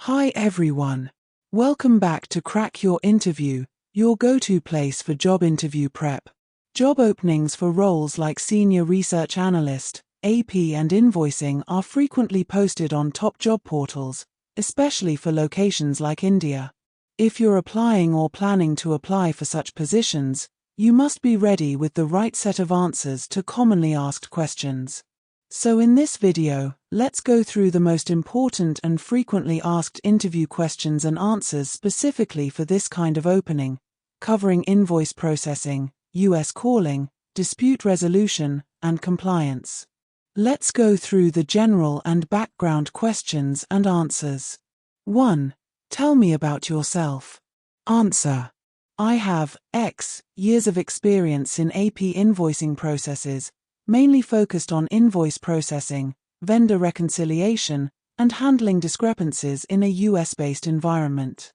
Hi everyone. Welcome back to Crack Your Interview, your go-to place for job interview prep. Job openings for roles like Senior Research Analyst, AP and Invoicing are frequently posted on top job portals, especially for locations like India. If you're applying or planning to apply for such positions, you must be ready with the right set of answers to commonly asked questions. So in this video, let's go through the most important and frequently asked interview questions and answers specifically for this kind of opening, covering invoice processing, US calling, dispute resolution, and compliance. Let's go through the general and background questions and answers. 1. Tell me about yourself. Answer. I have X years of experience in AP invoicing processes, mainly focused on invoice processing, vendor reconciliation, and handling discrepancies in a US-based environment.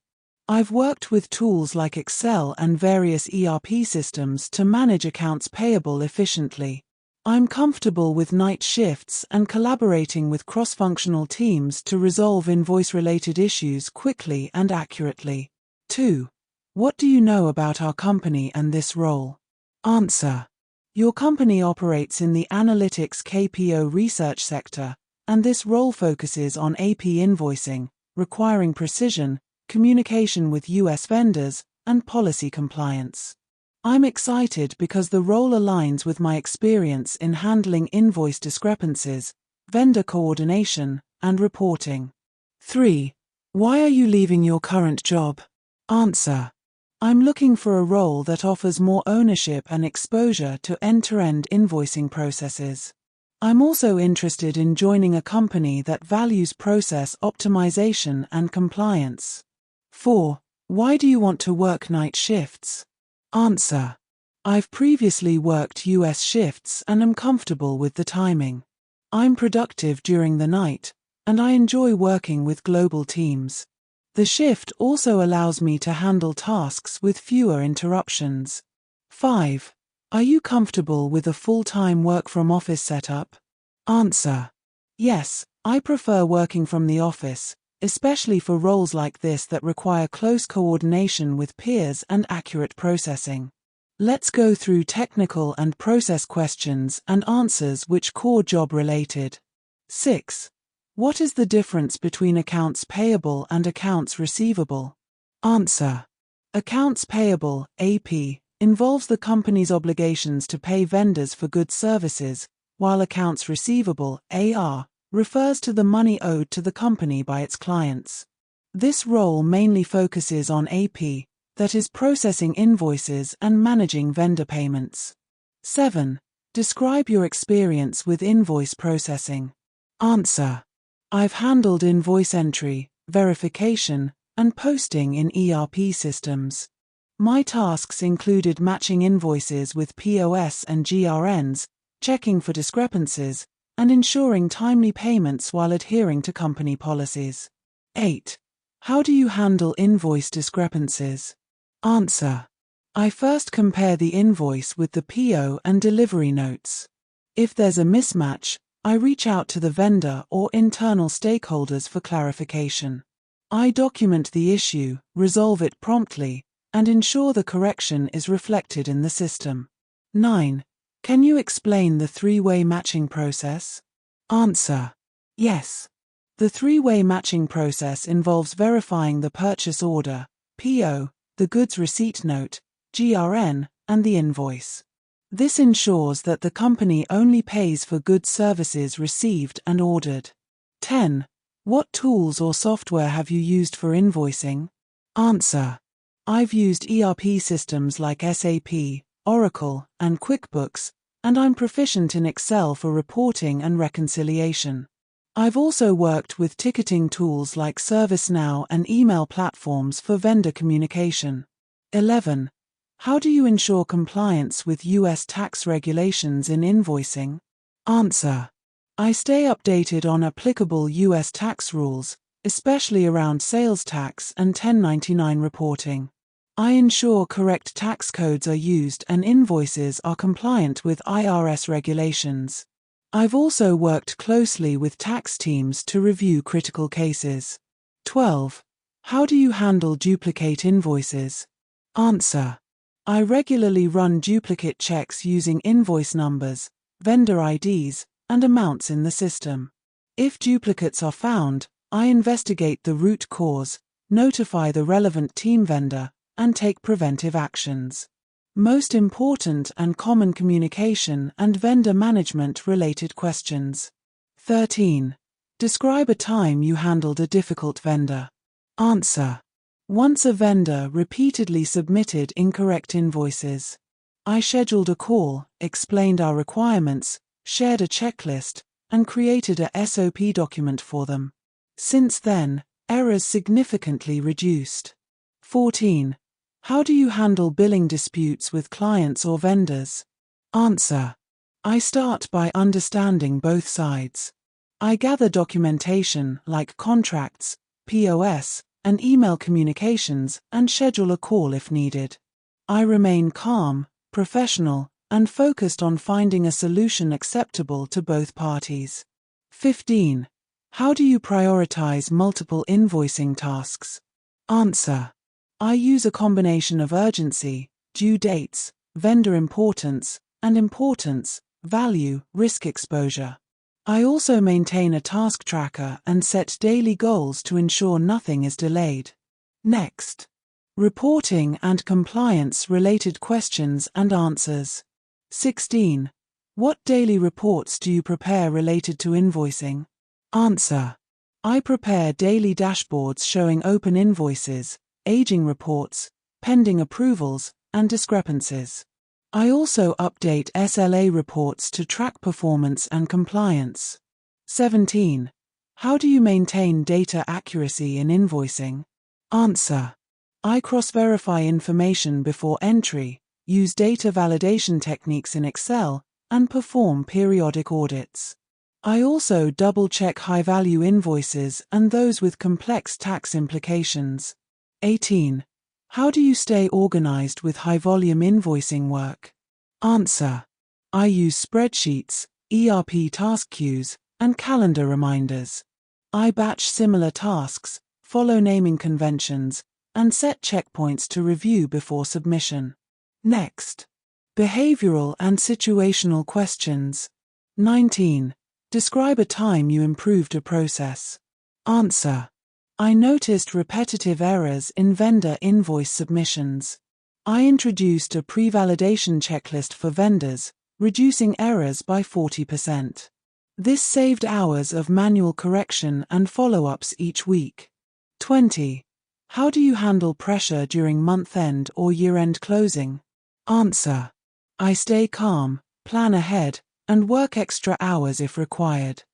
I've worked with tools like Excel and various ERP systems to manage accounts payable efficiently. I'm comfortable with night shifts and collaborating with cross-functional teams to resolve invoice-related issues quickly and accurately. 2. What do you know about our company and this role? Answer. Your company operates in the analytics KPO research sector, and this role focuses on AP invoicing, requiring precision, communication with US vendors, and policy compliance. I'm excited because the role aligns with my experience in handling invoice discrepancies, vendor coordination, and reporting. 3. Why are you leaving your current job? Answer. I'm looking for a role that offers more ownership and exposure to end-to-end invoicing processes. I'm also interested in joining a company that values process optimization and compliance. 4. Why do you want to work night shifts? Answer. I've previously worked US shifts and am comfortable with the timing. I'm productive during the night, and I enjoy working with global teams. The shift also allows me to handle tasks with fewer interruptions. 5. Are you comfortable with a full-time work-from-office setup? Answer. Yes, I prefer working from the office, especially for roles like this that require close coordination with peers and accurate processing. Let's go through technical and process questions and answers which core job related. 6. What is the difference between accounts payable and accounts receivable? Answer. Accounts payable, AP, involves the company's obligations to pay vendors for goods services, while accounts receivable, AR, refers to the money owed to the company by its clients. This role mainly focuses on AP, that is processing invoices and managing vendor payments. 7. Describe your experience with invoice processing. Answer. I've handled invoice entry, verification, and posting in ERP systems. My tasks included matching invoices with POS and GRNs, checking for discrepancies, and ensuring timely payments while adhering to company policies. 8. How do you handle invoice discrepancies? Answer. I first compare the invoice with the PO and delivery notes. If there's a mismatch, I reach out to the vendor or internal stakeholders for clarification. I document the issue, resolve it promptly, and ensure the correction is reflected in the system. 9. Can you explain the three-way matching process? Answer. Yes. The three-way matching process involves verifying the purchase order, PO, the goods receipt note, GRN, and the invoice. This ensures that the company only pays for goods services received and ordered. 10. What tools or software have you used for invoicing? Answer. I've used ERP systems like SAP, Oracle, and QuickBooks, and I'm proficient in Excel for reporting and reconciliation. I've also worked with ticketing tools like ServiceNow and email platforms for vendor communication. 11. How do you ensure compliance with US tax regulations in invoicing? Answer. I stay updated on applicable US tax rules, especially around sales tax and 1099 reporting. I ensure correct tax codes are used and invoices are compliant with IRS regulations. I've also worked closely with tax teams to review critical cases. 12. How do you handle duplicate invoices? Answer. I regularly run duplicate checks using invoice numbers, vendor IDs, and amounts in the system. If duplicates are found, I investigate the root cause, notify the relevant team vendor, and take preventive actions. Most important and common communication and vendor management related questions. 13. Describe a time you handled a difficult vendor. Answer. Once a vendor repeatedly submitted incorrect invoices. I scheduled a call, explained our requirements, shared a checklist, and created a SOP document for them. Since then, errors significantly reduced. 14. How do you handle billing disputes with clients or vendors? Answer. I start by understanding both sides. I gather documentation like contracts, POS, and email communications and schedule a call if needed. I remain calm, professional, and focused on finding a solution acceptable to both parties. 15. How do you prioritize multiple invoicing tasks? Answer. I use a combination of urgency, due dates, vendor importance, and importance, value, risk exposure. I also maintain a task tracker and set daily goals to ensure nothing is delayed. Next. Reporting and compliance-related questions and answers. 16. What daily reports do you prepare related to invoicing? Answer. I prepare daily dashboards showing open invoices, aging reports, pending approvals, and discrepancies. I also update SLA reports to track performance and compliance. 17. How do you maintain data accuracy in invoicing? Answer. I cross-verify information before entry, use data validation techniques in Excel, and perform periodic audits. I also double-check high-value invoices and those with complex tax implications. 18. How do you stay organized with high-volume invoicing work? Answer. I use spreadsheets, ERP task queues, and calendar reminders. I batch similar tasks, follow naming conventions, and set checkpoints to review before submission. Next. Behavioral and situational questions. 19. Describe a time you improved a process. Answer. I noticed repetitive errors in vendor invoice submissions. I introduced a pre-validation checklist for vendors, reducing errors by 40%. This saved hours of manual correction and follow-ups each week. 20. How do you handle pressure during month-end or year-end closing? Answer. I stay calm, plan ahead, and work extra hours if required.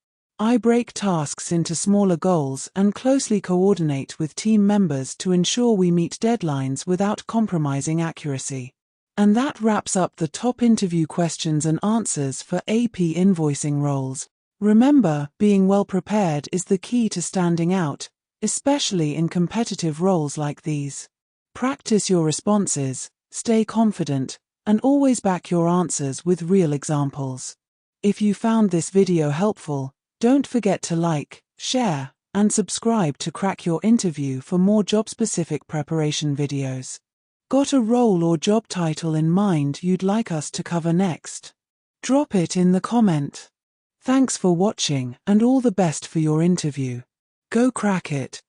I break tasks into smaller goals and closely coordinate with team members to ensure we meet deadlines without compromising accuracy. And that wraps up the top interview questions and answers for AP invoicing roles. Remember, being well prepared is the key to standing out, especially in competitive roles like these. Practice your responses, stay confident, and always back your answers with real examples. If you found this video helpful, don't forget to like, share, and subscribe to Crack Your Interview for more job-specific preparation videos. Got a role or job title in mind you'd like us to cover next? Drop it in the comment. Thanks for watching and all the best for your interview. Go crack it.